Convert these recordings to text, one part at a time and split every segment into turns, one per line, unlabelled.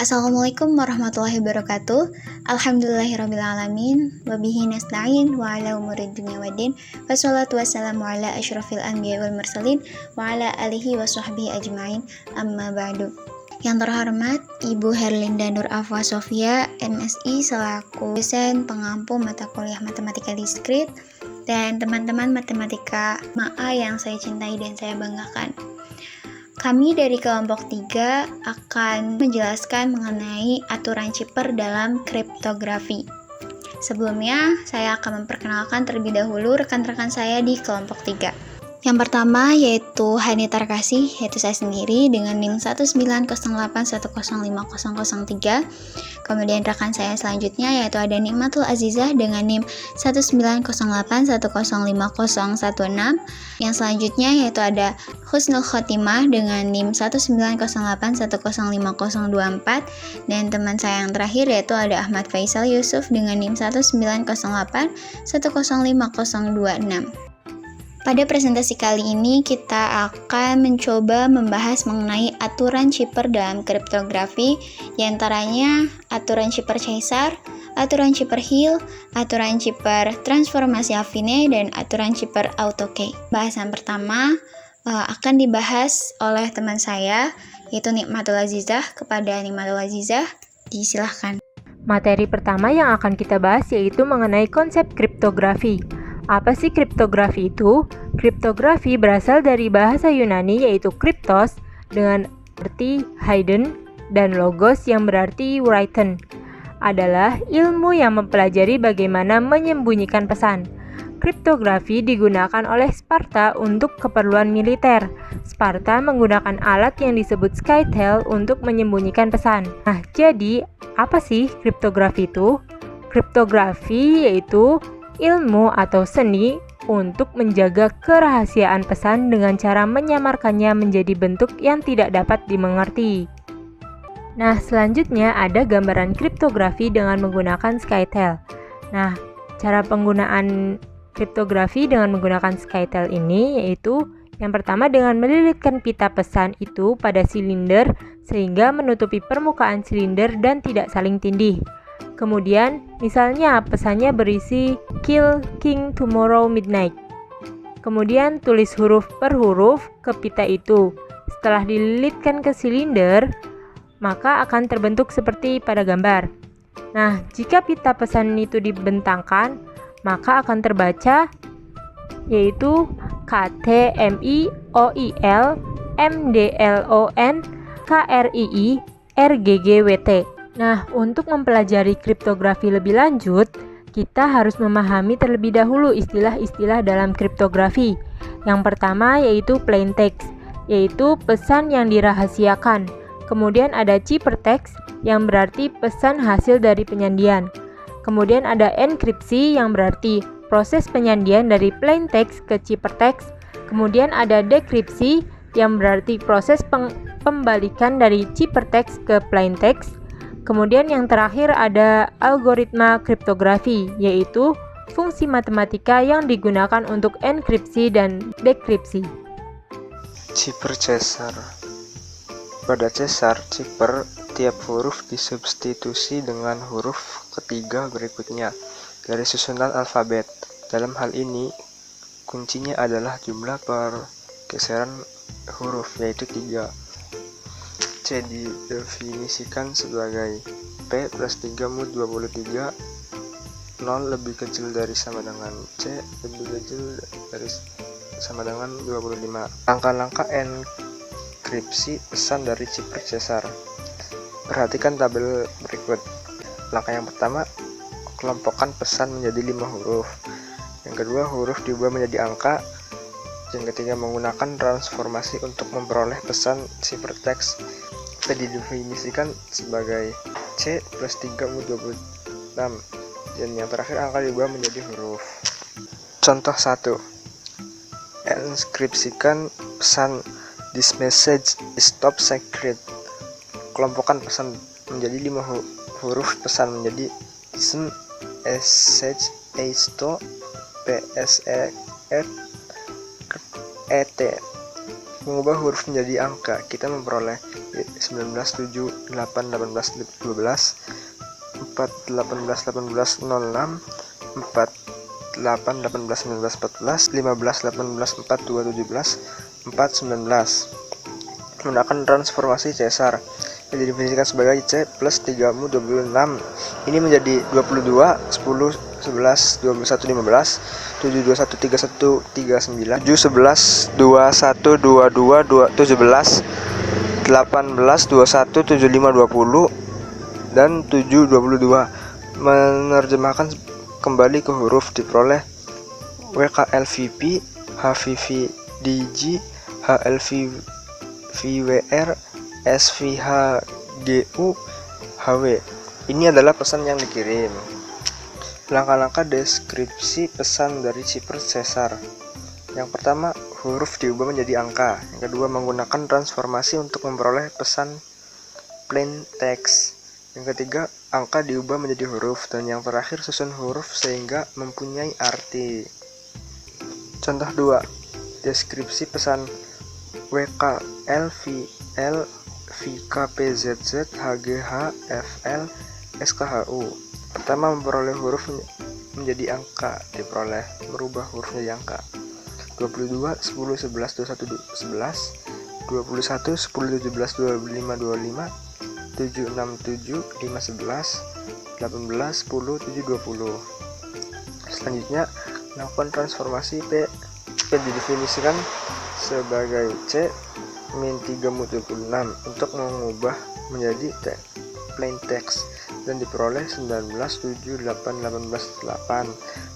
Assalamualaikum warahmatullahi wabarakatuh. Alhamdulillahirrabbilalamin. Wabihi nasta'in wa ala umurid dunya waddin. Wassalatu wassalamu ala asyrafil anbiya wal mursalin wa ala alihi wa sahbihi ajma'in. Amma ba'du. Yang terhormat Ibu Herlinda Nur Afwa Sofia, MSI, selaku dosen pengampu mata kuliah Matematika Diskrit, dan teman-teman matematika MAA yang saya cintai dan saya banggakan. Kami dari kelompok 3 akan menjelaskan mengenai aturan Cipper dalam kriptografi. Sebelumnya, saya akan memperkenalkan terlebih dahulu rekan-rekan saya di kelompok 3. Yang pertama yaitu Hani Tarkasih, yaitu saya sendiri dengan NIM 19081050003. Kemudian rekan saya selanjutnya yaitu ada Nikmatul Azizah dengan NIM 19081050016. Yang selanjutnya yaitu ada Husnul Khotimah dengan NIM 19081050024. Dan teman saya yang terakhir yaitu ada Ahmad Faisal Yusuf dengan NIM 19081050026. Pada presentasi kali ini kita akan mencoba membahas mengenai aturan Cipper dalam kriptografi, diantaranya aturan Cipper Caesar, aturan Cipper Hill, aturan Cipper transformasi Affine, dan aturan Cipper AutoK. Bahasan pertama akan dibahas oleh teman saya, yaitu Nikmatul Azizah. Kepada Nikmatul Azizah, disilahkan.
Materi pertama yang akan kita bahas yaitu mengenai konsep kriptografi. Apa sih kriptografi itu? Kriptografi berasal dari bahasa Yunani yaitu kriptos dengan arti hidden dan logos yang berarti written. Adalah ilmu yang mempelajari bagaimana menyembunyikan pesan. Kriptografi digunakan oleh Sparta untuk keperluan militer. Sparta menggunakan alat yang disebut scytale untuk menyembunyikan pesan. Nah, jadi apa sih kriptografi itu? Kriptografi yaitu ilmu atau seni untuk menjaga kerahasiaan pesan dengan cara menyamarkannya menjadi bentuk yang tidak dapat dimengerti. Nah, selanjutnya ada gambaran kriptografi dengan menggunakan scytale. Nah, cara penggunaan kriptografi dengan menggunakan scytale ini yaitu yang pertama dengan melilitkan pita pesan itu pada silinder sehingga menutupi permukaan silinder dan tidak saling tindih. Kemudian, misalnya pesannya berisi Kill King Tomorrow Midnight. Kemudian tulis huruf per huruf ke pita itu. Setelah dililitkan ke silinder, maka akan terbentuk seperti pada gambar. Nah, jika pita pesan itu dibentangkan, maka akan terbaca yaitu KTMIOIL MDLON KRII RGGWT. Nah, untuk mempelajari kriptografi lebih lanjut, kita harus memahami terlebih dahulu istilah-istilah dalam kriptografi. Yang pertama yaitu plain text, yaitu pesan yang dirahasiakan. Kemudian ada ciphertext yang berarti pesan hasil dari penyandian. Kemudian ada enkripsi yang berarti proses penyandian dari plain text ke ciphertext. Kemudian ada dekripsi yang berarti proses pembalikan dari ciphertext ke plain text. Kemudian yang terakhir ada algoritma kriptografi, yaitu fungsi matematika yang digunakan untuk enkripsi dan dekripsi.
Cipher Caesar. Pada Caesar, cipher tiap huruf disubstitusi dengan huruf ketiga berikutnya dari susunan alfabet. Dalam hal ini, kuncinya adalah jumlah pergeseran huruf, yaitu 3. C didefinisikan sebagai P plus 3 mod 23, 0 lebih kecil dari sama dengan C lebih kecil dari sama dengan 25. Langkah-langkah enkripsi pesan dari Cipher Caesar. Perhatikan tabel berikut. Langkah yang pertama, kelompokkan pesan menjadi 5 huruf. Yang kedua, huruf diubah menjadi angka. Yang ketiga, menggunakan transformasi untuk memperoleh pesan ciphertext. Didefinisikan sebagai C plus 3 mod 26. Dan yang terakhir, angka diubah menjadi huruf. Contoh 1. Enskripsikan pesan "This message is top secret". Kelompokkan pesan menjadi 5 huruf pesan menjadi "This message is to PSET". Mengubah huruf menjadi angka, kita memperoleh 19, 7, 8, 18, 12, 4, 18, 18, 06, 4, 8, 18, 19, 14, 15, 18, 4, 2, 17, 4, 19. Menggunakan transformasi Caesar yang didefinisikan sebagai C plus 3mu 26. Ini menjadi 22, 10, 11, 21, 15, 7, 21, 31, 39, 7, 11, 21, 22, 17, 18, 21, 75, 20, dan 7, 22. Menerjemahkan kembali ke huruf diperoleh WKLVP, HVVDG, HLVWR, SVHGU, HW. Ini adalah pesan yang dikirim. Langkah-langkah deskripsi pesan dari Cipher Caesar. Yang pertama, huruf diubah menjadi angka. Yang kedua, menggunakan transformasi untuk memperoleh pesan plain text. Yang ketiga, angka diubah menjadi huruf. Dan yang terakhir, susun huruf sehingga mempunyai arti. Contoh 2. Deskripsi pesan WKLVL, VKPZZ, HGH, FL, SKHU. Pertama, memperoleh huruf menjadi angka. Diperoleh merubah huruf menjadi angka. 22, 10, 11, 21, 11, 21, 10, 17, 25, 25, 7, 6, 7, 5, 11, 18, 10, 7, 20. Selanjutnya, melakukan transformasi P. P didefinisikan sebagai C min 3mu 26 untuk mengubah menjadi plain text dan diperoleh 19, 7, 8, 18, 8,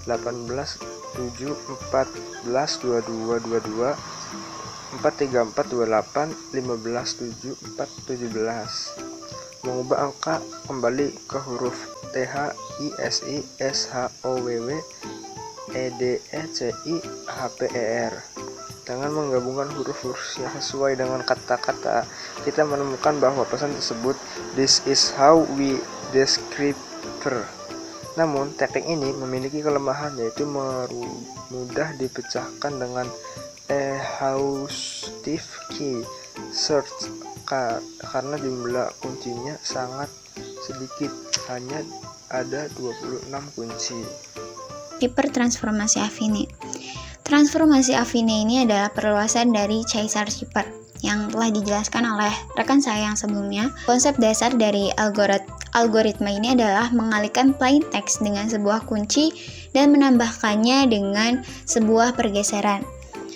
18, 7, 14, 22, 22, 4, 3, 4, 28, 15, 7, 4, 17. Mengubah angka kembali ke huruf TH, ISI, SHOWW, EDE, CI, HPER. Dengan menggabungkan huruf-huruf yang sesuai dengan kata-kata, kita menemukan bahwa pesan tersebut "This is how we describe her." Namun, teknik ini memiliki kelemahan, yaitu mudah dipecahkan dengan exhaustive key search karena jumlah kuncinya sangat sedikit, hanya ada 26 kunci.
Cipher transformasi Affine. Transformasi Affine ini adalah perluasan dari Caesar Cipher yang telah dijelaskan oleh rekan saya yang sebelumnya. Konsep dasar dari algoritma ini adalah mengalihkan plain text dengan sebuah kunci dan menambahkannya dengan sebuah pergeseran.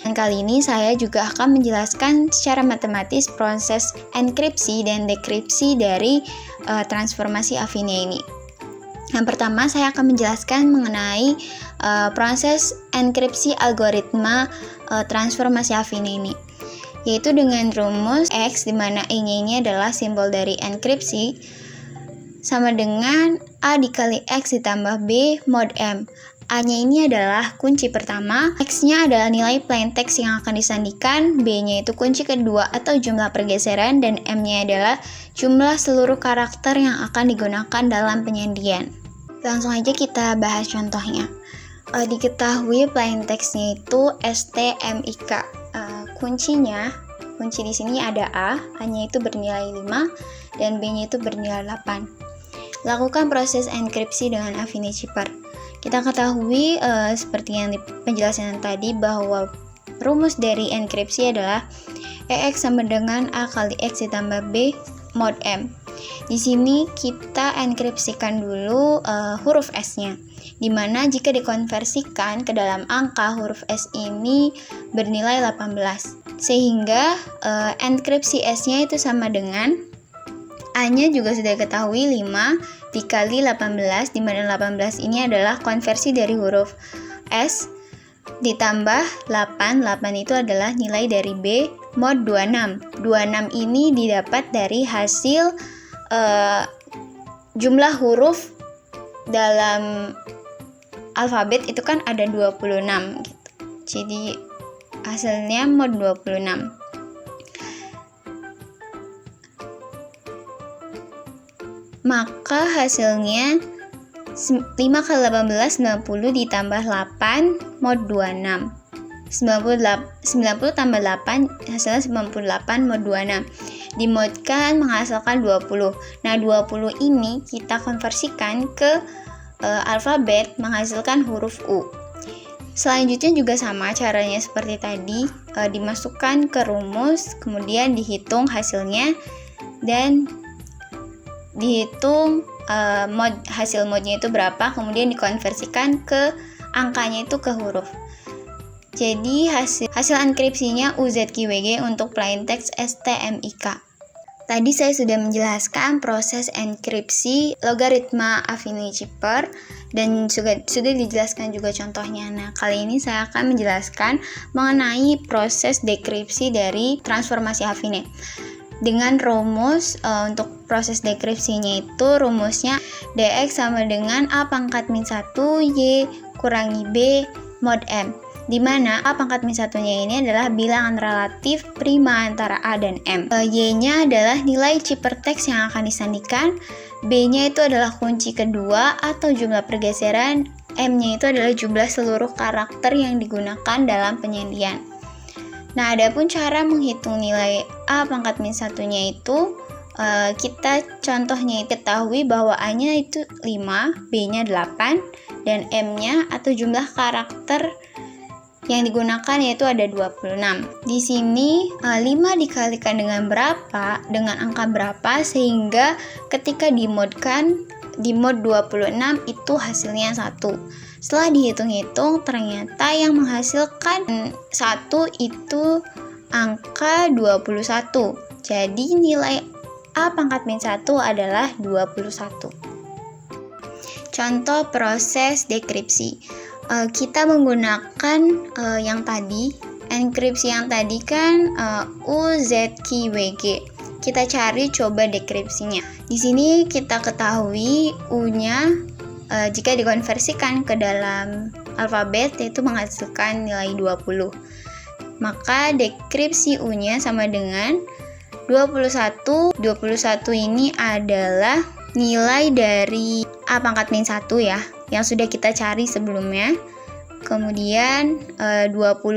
Dan kali ini saya juga akan menjelaskan secara matematis proses enkripsi dan dekripsi dari transformasi Affine ini. Yang pertama, saya akan menjelaskan mengenai proses enkripsi algoritma transformasi Affine ini, yaitu dengan rumus X, di mana I-nya ini adalah simbol dari enkripsi, sama dengan A dikali X ditambah B mod M. A-nya ini adalah kunci pertama, X-nya adalah nilai plain text yang akan disandikan, B-nya itu kunci kedua atau jumlah pergeseran, dan M-nya adalah jumlah seluruh karakter yang akan digunakan dalam penyandian. Langsung aja kita bahas contohnya. Diketahui plain text-nya itu STMIK. Kunci di sini ada A-nya itu bernilai 5, dan B-nya itu bernilai 8. Lakukan proses enkripsi dengan Affine Cipher. Kita ketahui seperti yang di penjelasan tadi bahwa rumus dari enkripsi adalah EX sama dengan A kali X ditambah B mod M. Di sini kita enkripsikan dulu huruf S-nya, dimana jika dikonversikan ke dalam angka, huruf S ini bernilai 18, sehingga enkripsi S-nya itu sama dengan A-nya juga sudah ketahui 5 dikali 18, dimana 18 ini adalah konversi dari huruf S ditambah 8 itu adalah nilai dari B mod 26. 26 ini didapat dari hasil jumlah huruf dalam alfabet itu kan ada 26 gitu. Jadi hasilnya mod 26. Maka hasilnya 5 kali 18 90 ditambah 8 mod 26. 90 tambah 8 hasilnya 98 mod 26. dimodkan menghasilkan 20. Nah, 20 ini kita konversikan ke alfabet menghasilkan huruf U. Selanjutnya juga sama caranya seperti tadi, dimasukkan ke rumus, kemudian dihitung hasilnya dan dihitung hasil modnya itu berapa, kemudian dikonversikan ke angkanya itu ke huruf. Jadi hasil enkripsinya UZQWG untuk plain text STMIK. Tadi saya sudah menjelaskan proses enkripsi logaritma Affinity Chipper dan sudah dijelaskan juga contohnya. Nah, kali ini saya akan menjelaskan mengenai proses dekripsi dari transformasi Affine. Dengan rumus untuk proses dekripsinya itu rumusnya dx sama dengan a pangkat min 1 y kurangi b mod m, di mana a pangkat min 1-nya ini adalah bilangan relatif prima antara a dan m. Y-nya adalah nilai ciperteks yang akan disandikan, b-nya itu adalah kunci kedua atau jumlah pergeseran, m-nya itu adalah jumlah seluruh karakter yang digunakan dalam penyandian. Nah, adapun cara menghitung nilai a pangkat min 1-nya itu kita contohnya ketahui bahwa a-nya itu 5, b-nya 8, dan m-nya atau jumlah karakter yang digunakan yaitu ada 26. Di sini 5 dikalikan dengan berapa? Dengan angka berapa sehingga ketika di mod 26 itu hasilnya 1. Setelah dihitung-hitung ternyata yang menghasilkan 1 itu angka 21. Jadi nilai a pangkat min 1 adalah 21. Contoh proses dekripsi. Kita menggunakan yang tadi, enkripsi yang tadi kan UZQWG. Kita cari coba dekripsinya. Di sini kita ketahui U-nya jika dikonversikan ke dalam alfabet yaitu menghasilkan nilai 20. Maka dekripsi U-nya sama dengan 21. 21 ini adalah nilai dari a pangkat min 1 ya, yang sudah kita cari sebelumnya. Kemudian 20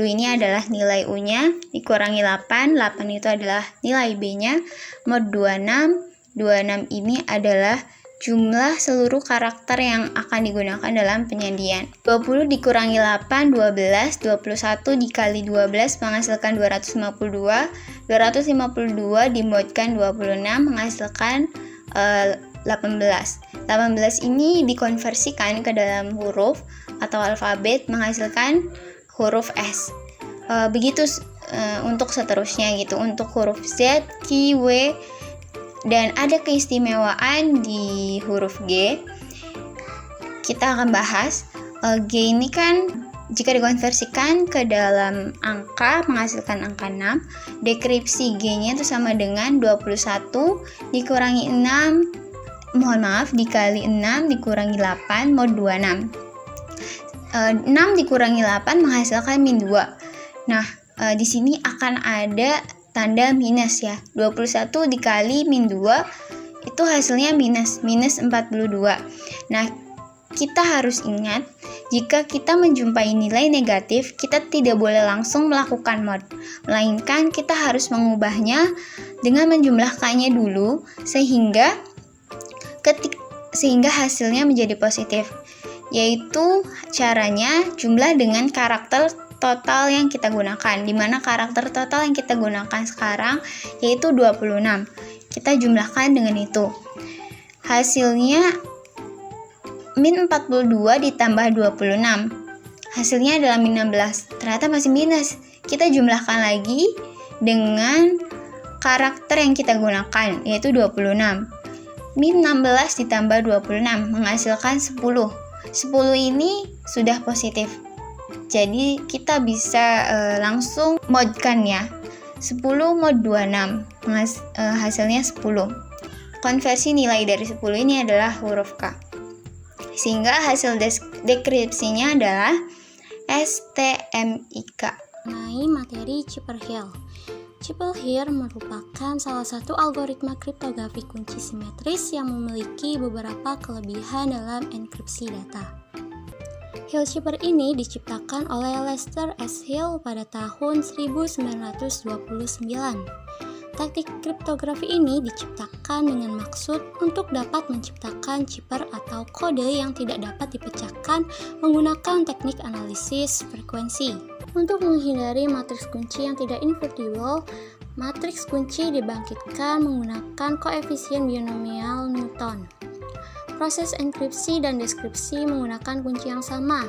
ini adalah nilai U-nya dikurangi 8. 8 itu adalah nilai B-nya mod 26. 26 ini adalah jumlah seluruh karakter yang akan digunakan dalam penyandian. 20 dikurangi 8, 12. 21 dikali 12 menghasilkan 252. 252 dimodkan 26 menghasilkan 18. 18 ini dikonversikan ke dalam huruf atau alfabet menghasilkan huruf S. Begitu untuk seterusnya gitu. Untuk huruf Z, Q, W, dan ada keistimewaan di huruf G. Kita akan bahas G ini kan jika dikonversikan ke dalam angka menghasilkan angka 6. Dekripsi G-nya itu sama dengan 21 dikurangi 6, dikali 6 dikurangi 8 mod 26. 6 dikurangi 8 menghasilkan min 2. Nah, di sini akan ada tanda minus ya. 21 dikali min 2 itu hasilnya minus 42. Nah, kita harus ingat jika kita menjumpai nilai negatif, kita tidak boleh langsung melakukan mod, melainkan kita harus mengubahnya dengan menjumlahkannya dulu sehingga hasilnya menjadi positif. Yaitu caranya jumlah dengan karakter total yang kita gunakan, di mana karakter total yang kita gunakan sekarang yaitu 26. Kita jumlahkan dengan itu. Hasilnya min 42 ditambah 26. Hasilnya adalah min 16. Ternyata masih minus. Kita jumlahkan lagi dengan karakter yang kita gunakan yaitu 26. Min 16 ditambah 26 menghasilkan 10. 10 ini sudah positif. Jadi kita bisa langsung modkan ya. 10 mod 26. Hasilnya 10. Konversi nilai dari 10 ini adalah huruf K. Sehingga hasil dekripsinya adalah STMIK.
Mengenai materi Chipper-Hill. Chipper-Hill merupakan salah satu algoritma kriptografi kunci simetris yang memiliki beberapa kelebihan dalam enkripsi data. Hill-Chipper ini diciptakan oleh Lester S. Hill pada tahun 1929. teknik kriptografi ini diciptakan dengan maksud untuk dapat menciptakan cipher atau kode yang tidak dapat dipecahkan menggunakan teknik analisis frekuensi. Untuk menghindari matriks kunci yang tidak invertible, matriks kunci dibangkitkan menggunakan koefisien binomial Newton. Proses enkripsi dan deskripsi menggunakan kunci yang sama.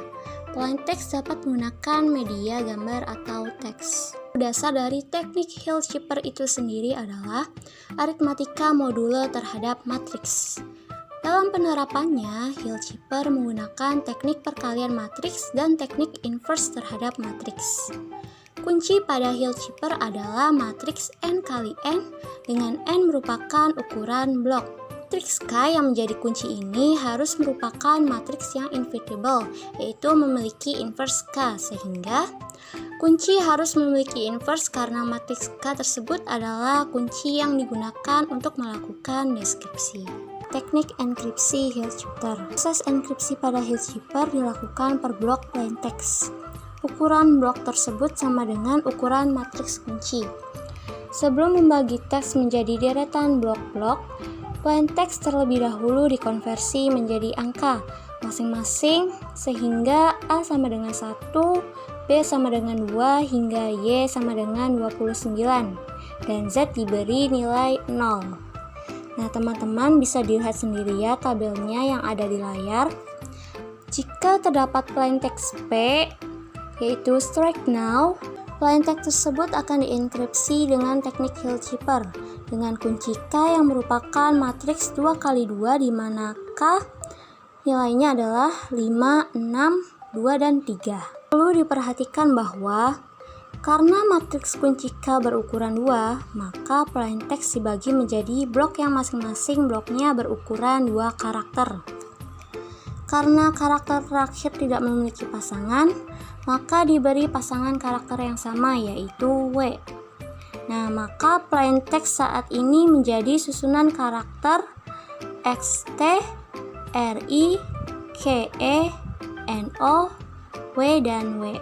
Plain text dapat menggunakan media gambar atau teks. Dasar dari teknik Hill-Shipper itu sendiri adalah aritmatika modulo terhadap matriks. Dalam penerapannya, Hill-Shipper menggunakan teknik perkalian matriks dan teknik inverse terhadap matriks. Kunci pada Hill-Shipper adalah matriks n kali n, dengan n merupakan ukuran blok. Matriks K yang menjadi kunci ini harus merupakan matriks yang invertible, yaitu memiliki inverse K, sehingga kunci harus memiliki inverse karena matriks K tersebut adalah kunci yang digunakan untuk melakukan deskripsi. Teknik enkripsi Hill-Shipper. Proses enkripsi pada Hill-Shipper dilakukan per blok plain text. Ukuran blok tersebut sama dengan ukuran matriks kunci. Sebelum membagi teks menjadi deretan blok-blok, plain text terlebih dahulu dikonversi menjadi angka masing-masing sehingga A sama dengan 1, B sama dengan 2, hingga Y sama dengan 29, dan Z diberi nilai 0. Nah, teman-teman bisa dilihat sendiri ya tabelnya yang ada di layar. Jika terdapat plain text P, yaitu strike now, plain text tersebut akan dienkripsi dengan teknik Hill-Shipper dengan kunci K yang merupakan matriks 2 kali 2 di mana K nilainya adalah 5, 6, 2, dan 3. Perlu diperhatikan bahwa karena matriks kunci K berukuran 2, maka plain text dibagi menjadi blok yang masing-masing bloknya berukuran 2 karakter. Karena karakter terakhir tidak memiliki pasangan, maka diberi pasangan karakter yang sama yaitu W. Nah, maka plain text saat ini menjadi susunan karakter XT, RI, KE, NO, W, dan W.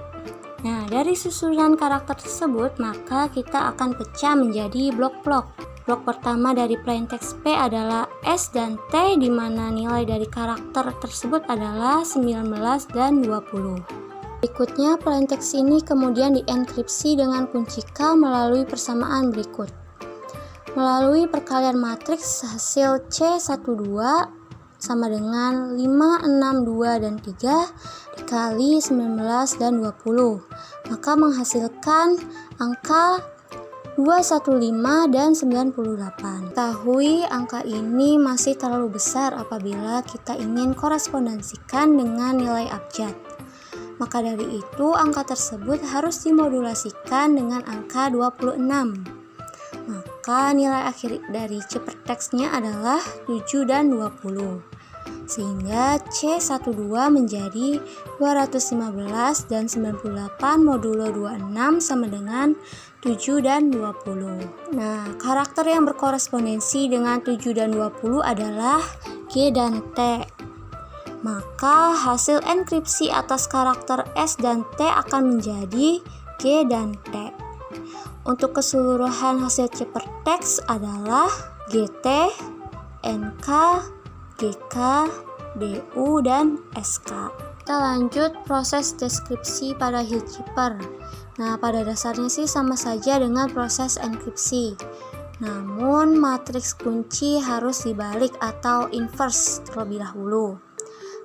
Nah, dari susunan karakter tersebut, maka kita akan pecah menjadi blok-blok. Blok pertama dari plain text P adalah S dan T, di mana nilai dari karakter tersebut adalah 19 dan 20. Berikutnya, plain text ini kemudian dienkripsi dengan kunci K melalui persamaan berikut. Melalui perkalian matriks, hasil C12 sama dengan 5, 6, 2, dan 3 dikali 19 dan 20. Maka menghasilkan angka 215 dan 98. Ketahui angka ini masih terlalu besar apabila kita ingin korespondensikan dengan nilai abjad. Maka dari itu, angka tersebut harus dimodulasikan dengan angka 26. Maka nilai akhir dari ciphertextnya adalah 7 dan 20. Sehingga C12 menjadi 215 dan 98 modulo 26 sama dengan 7 dan 20. Nah, karakter yang berkorespondensi dengan 7 dan 20 adalah G dan T. Maka hasil enkripsi atas karakter S dan T akan menjadi G dan T. Untuk keseluruhan hasil ciphertext adalah GT, NK, GK, DU, dan SK. Kita lanjut proses deskripsi pada Hill-Shipper. Nah, pada dasarnya sih sama saja dengan proses enkripsi. Namun, matriks kunci harus dibalik atau inverse terlebih dahulu.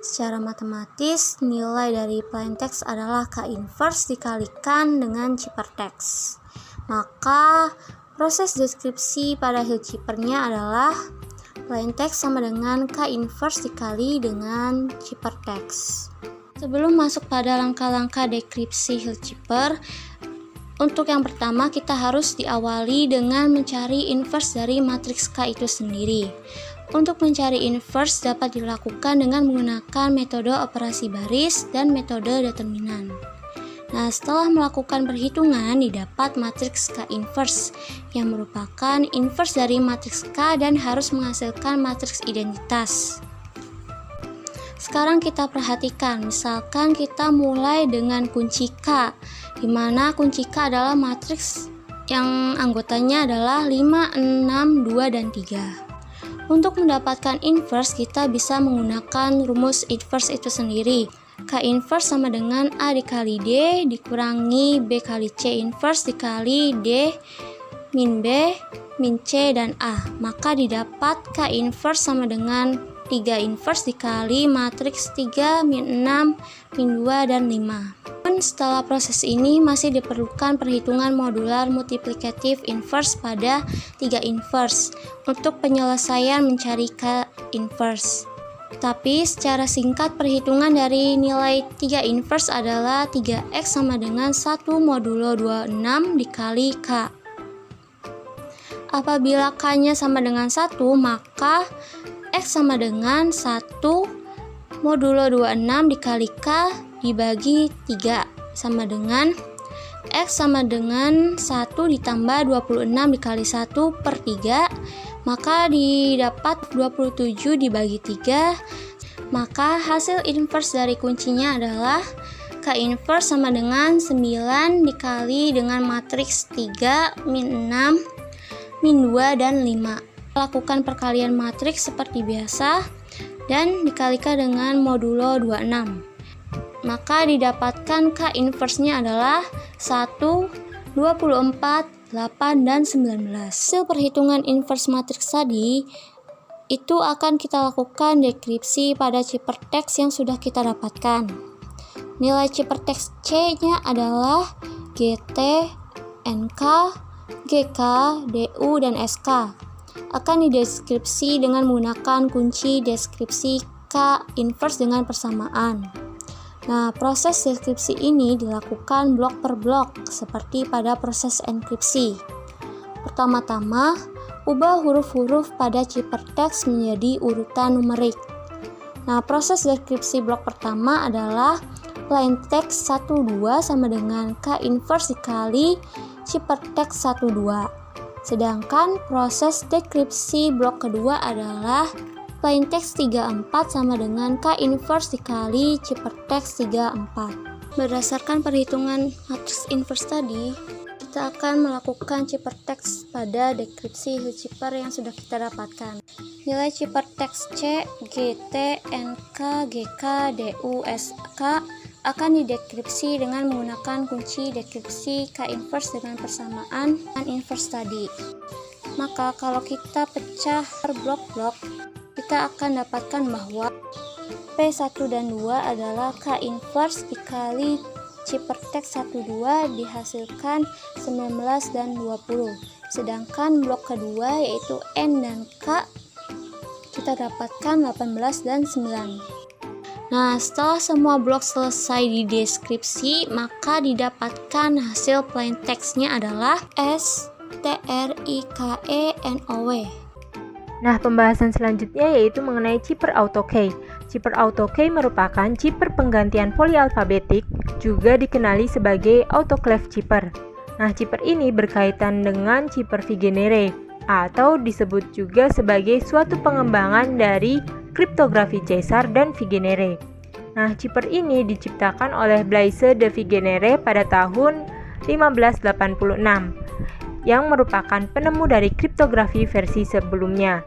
Secara matematis, nilai dari plain text adalah K inverse dikalikan dengan ciphertext. Maka, proses deskripsi pada Hill-Shipper-nya adalah plain text sama dengan K inverse dikali dengan ciphertext. Sebelum masuk pada langkah-langkah dekripsi Hill-Shipper, untuk yang pertama kita harus diawali dengan mencari inverse dari matriks K itu sendiri. Untuk mencari inverse dapat dilakukan dengan menggunakan metode operasi baris dan metode determinan. Nah, setelah melakukan perhitungan didapat matriks K inverse yang merupakan inverse dari matriks K dan harus menghasilkan matriks identitas. Sekarang kita perhatikan, misalkan kita mulai dengan kunci K, di mana kunci K adalah matriks yang anggotanya adalah 5, 6, 2, dan 3. Untuk mendapatkan inverse, kita bisa menggunakan rumus inverse itu sendiri. K inverse sama dengan A dikali D dikurangi B kali C inverse dikali D min B min C dan A. Maka didapat K inverse sama dengan 3 inverse dikali matriks 3 min 6 min 2 dan 5. Setelah proses ini masih diperlukan perhitungan modular multiplikatif inverse pada 3 inverse untuk penyelesaian mencari K inverse. Tapi secara singkat perhitungan dari nilai 3 inverse adalah 3x sama dengan 1 modulo 26 dikali K. Apabila K-nya sama dengan 1, maka X sama dengan 1 modulo 26 dikali K dibagi 3 sama dengan X sama dengan 1 ditambah 26 dikali 1 per 3, maka didapat 27 dibagi 3. Maka hasil inverse dari kuncinya adalah K inverse sama dengan 9 dikali dengan matriks 3 min 6 min 2 dan 5. Lakukan perkalian matriks seperti biasa dan dikalikan dengan modulo 26. Maka didapatkan K inverse-nya adalah 1, 24, 8, dan 19. Hasil perhitungan inverse matriks tadi itu akan kita lakukan dekripsi pada ciphertext yang sudah kita dapatkan. Nilai ciphertext C-nya adalah GT, NK, GK, DU, dan SK. Akan dideskripsi dengan menggunakan kunci deskripsi K inverse dengan persamaan. Nah, proses deskripsi ini dilakukan blok per blok seperti pada proses enkripsi. Pertama-tama, ubah huruf-huruf pada ciphertext menjadi urutan numerik. Nah, proses deskripsi blok pertama adalah plaintext 12 sama dengan K inverse dikali ciphertext 12. Sedangkan proses deskripsi blok kedua adalah plaintext 34 sama dengan K inverse dikali ciphertext 34. Berdasarkan perhitungan matriks inverse tadi, kita akan melakukan ciphertext pada deskripsi cipher yang sudah kita dapatkan. Nilai ciphertext C, GT, NK, GK, DU, SK akan dideskripsi dengan menggunakan kunci deskripsi K inverse dengan persamaan dan inverse tadi. Maka kalau kita pecah per blok-blok, kita akan dapatkan bahwa P1 dan 2 adalah K inverse dikali ciphertext 12 dihasilkan 19 dan 20. Sedangkan blok kedua yaitu N dan K kita dapatkan 18 dan 9. Nah, setelah semua blok selesai dideskripsi, maka didapatkan hasil plaintext-nya adalah S, T, R, I, K, E, N, O, W.
Nah, pembahasan selanjutnya yaitu mengenai chipper AutoKey. Chipper AutoKey merupakan chipper penggantian polialfabetik, juga dikenali sebagai autoclave chipper. Nah, chipper ini berkaitan dengan chipper Vigenère, atau disebut juga sebagai suatu pengembangan dari kriptografi Caesar dan Vigenère. Nah, chipper ini diciptakan oleh Blaise de Vigenère pada tahun 1586. Yang merupakan penemu dari kriptografi versi sebelumnya.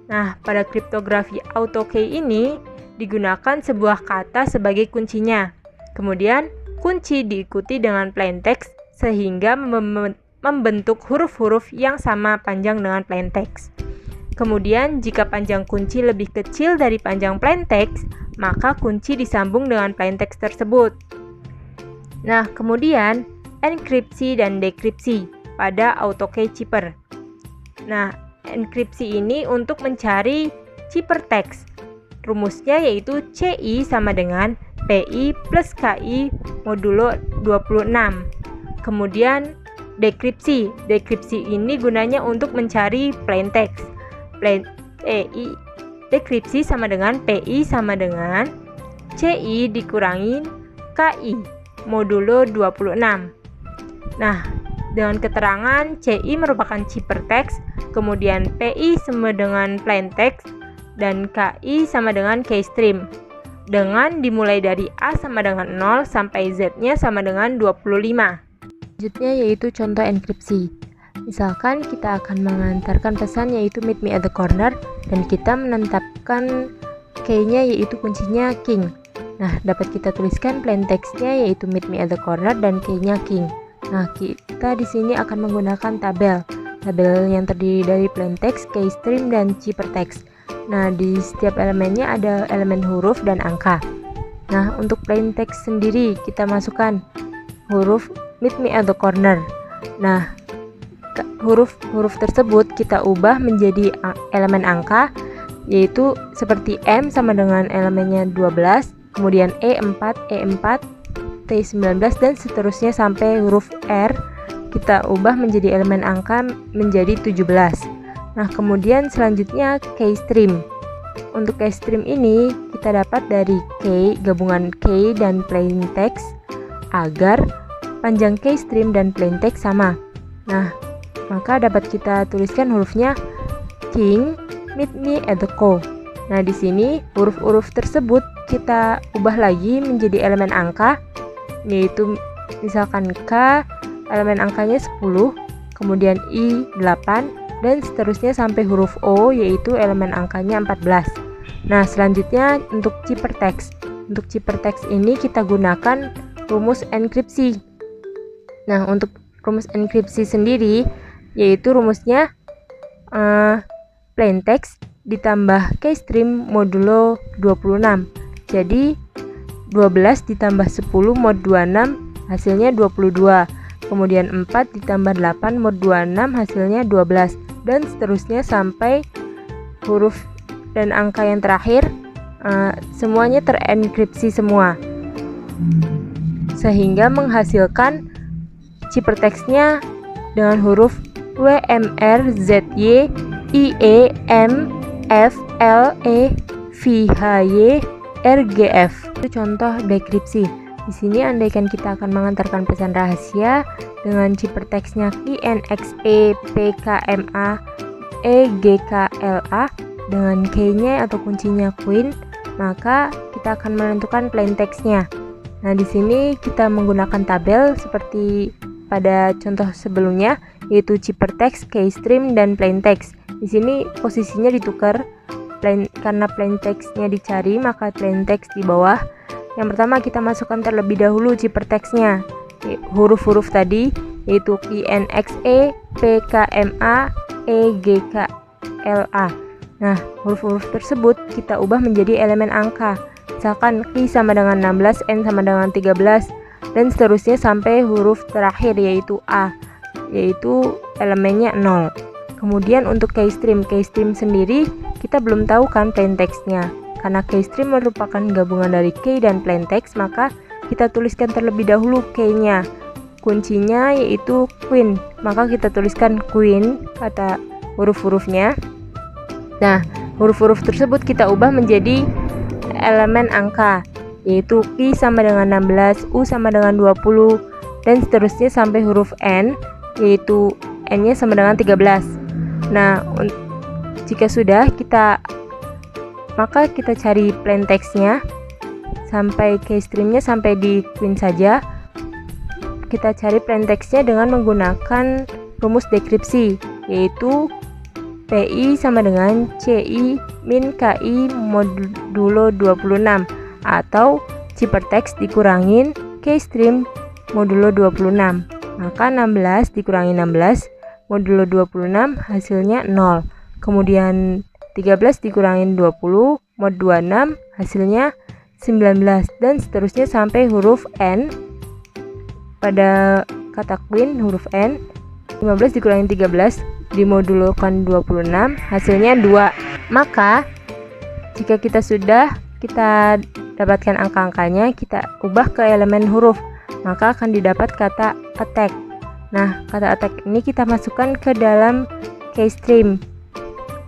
Nah, pada kriptografi AutoKey ini digunakan sebuah kata sebagai kuncinya. Kemudian, kunci diikuti dengan plaintext sehingga membentuk huruf-huruf yang sama panjang dengan plaintext. Kemudian, jika panjang kunci lebih kecil dari panjang plaintext, maka kunci disambung dengan plaintext tersebut. Nah, kemudian enkripsi dan dekripsi pada AutoKey chipper. Nah, enkripsi ini untuk mencari ciphertext. Rumusnya yaitu CI sama dengan PI plus KI modulo 26. Kemudian dekripsi. Dekripsi ini gunanya untuk mencari plaintext. Dekripsi sama dengan PI sama dengan CI dikurangi KI modulo 26. Nah, dengan keterangan CI merupakan ciphertext, kemudian PI sama dengan plaintext, dan KI sama dengan keystream. Dengan dimulai dari A sama dengan 0 sampai Z-nya sama dengan 25. Selanjutnya yaitu contoh enkripsi. Misalkan kita akan mengantarkan pesan yaitu meet me at the corner dan kita menetapkan key-nya yaitu kuncinya king. Nah, dapat kita tuliskan plain text-nya yaitu meet me at the corner dan key-nya king. Nah, kita di sini akan menggunakan tabel. Tabel yang terdiri dari plain text, keystream, dan ciphertext. Nah, di setiap elemennya ada elemen huruf dan angka. Nah, untuk plain text sendiri kita masukkan huruf meet me at the corner. Nah, huruf tersebut kita ubah menjadi elemen angka, yaitu seperti M sama dengan elemennya 12, kemudian E4, T19, dan seterusnya sampai huruf R kita ubah menjadi elemen angka menjadi 17. Nah, kemudian selanjutnya keystream. Untuk keystream ini kita dapat dari key gabungan key dan plain text agar panjang keystream dan plain text sama. Nah, maka dapat kita tuliskan hurufnya king meet me at the co. Nah, di sini huruf-huruf tersebut kita ubah lagi menjadi elemen angka, yaitu misalkan K elemen angkanya 10, kemudian I 8, dan seterusnya sampai huruf O yaitu elemen angkanya 14. Nah, selanjutnya untuk ciphertext. Untuk ciphertext ini kita gunakan rumus enkripsi. Nah, untuk rumus enkripsi sendiri yaitu rumusnya plain text ditambah keystream modulo 26. Jadi 12 ditambah 10 mod 26 hasilnya 22. Kemudian 4 ditambah 8 mod 26 hasilnya 12. Dan seterusnya sampai huruf dan angka yang terakhir semuanya terenkripsi semua. Sehingga menghasilkan ciphertextnya dengan huruf WMRZY IEM FLE VHY RGF. Itu contoh dekripsi. Di sini andaikan kita akan mengantarkan pesan rahasia dengan ciphertextnya QNXE PKMA EGKLA dengan key-nya atau kuncinya queen, maka kita akan menentukan plain text-nya. Nah, di sini kita menggunakan tabel seperti pada contoh sebelumnya, yaitu ciphertext, keystream, dan plain text. Di sini posisinya ditukar, karena plain text-nya dicari, maka plain text di bawah. Yang pertama kita masukkan terlebih dahulu ciphertext-nya, huruf-huruf tadi, yaitu INXE, PKMA, EGKLA. Nah, huruf-huruf tersebut kita ubah menjadi elemen angka. Misalkan Q sama dengan 16, N sama dengan 13, dan seterusnya sampai huruf terakhir yaitu A, yaitu elemennya 0. Kemudian untuk keystream sendiri kita belum tahu kan plain text-nya. Karena keystream merupakan gabungan dari key dan plain text, maka kita tuliskan terlebih dahulu key-nya. Kuncinya yaitu queen, maka kita tuliskan queen kata huruf-hurufnya. Nah, huruf-huruf tersebut kita ubah menjadi elemen angka, yaitu Q sama dengan 16, U sama dengan 20, dan seterusnya sampai huruf N, yaitu N-nya sama dengan 13. Nah, jika sudah maka kita cari plain text-nya sampai keystream-nya sampai di queen saja. Kita cari plain text-nya dengan menggunakan rumus dekripsi, yaitu PI sama dengan CI min KI modulo 26, atau ciphertext dikurangin keystream modulo 26. Maka 16 dikurangi 16 modulo 26 hasilnya 0. Kemudian 13 dikurangin 20 mod 26 hasilnya 19, dan seterusnya sampai huruf N. Pada kata queen huruf N, 15 dikurangi 13 dimodulokan 26 hasilnya 2. Maka jika kita dapatkan angka-angkanya, kita ubah ke elemen huruf, maka akan didapat kata attack. Nah, kata attack ini kita masukkan ke dalam keystream.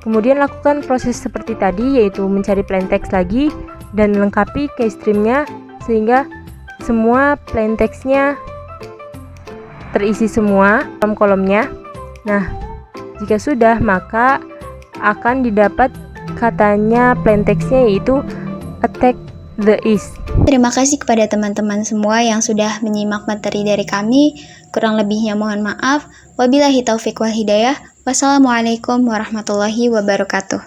Kemudian lakukan proses seperti tadi, yaitu mencari plain text lagi dan lengkapi keystreamnya sehingga semua plain text-nya terisi semua dalam kolomnya. Nah, jika sudah, maka akan didapat katanya plain text-nya, yaitu attack the east.
Terima kasih kepada teman-teman semua yang sudah menyimak materi dari kami. Kurang lebihnya mohon maaf. Wabillahi taufiq wal hidayah. Wassalamualaikum warahmatullahi wabarakatuh.